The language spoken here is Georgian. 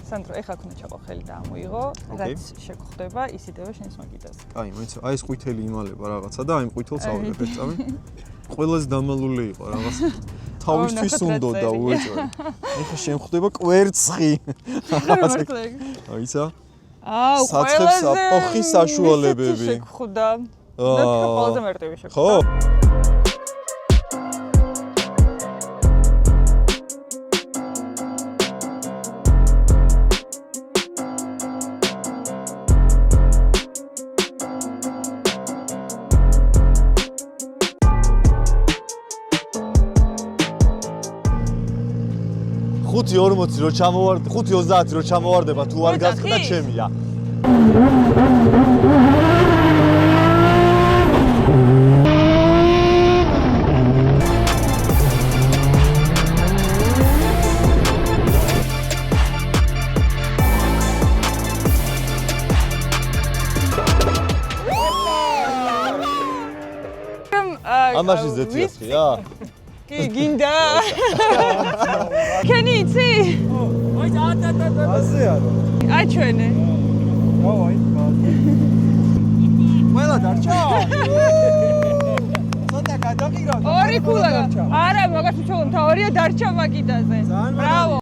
სანდრო, ეხლა ქნა ჩაყოხელი და ამოიღო, რაც შეგხვდება, ისიდევე შენს მაგიდაზე. აი, მოიცა, აი ეს ყვითელი იმალება რაღაცა და აი ყვითელს ავიღებ ეს წამი. ყველაზე დამალული იყო რაღაც. თავისთვის უნდოდა უეჭვე. ეხლა შემხვდება კვერცხი. აიცა? აუ, საცხებს აპოხის საშუალებები. შეგხვდა. და ყველაზე მარტივი შეგხვდა. ხო? ხუთი 40 რო ჩამოვარდე, 5:30 რო ჩამოვარდება, თუ არ გასკდა ჩემია. ამაში ზეციასხია? კი, გინდა. ქენი იცი? აი, და. ასე არა. აჩვენე. დავაი. ყველა დარჩა? ცოტა გადავიღავ. ორი ქულა. არა, მაგას უჩვენო, ორია დარჩა მაგიდაზე. ბრავო.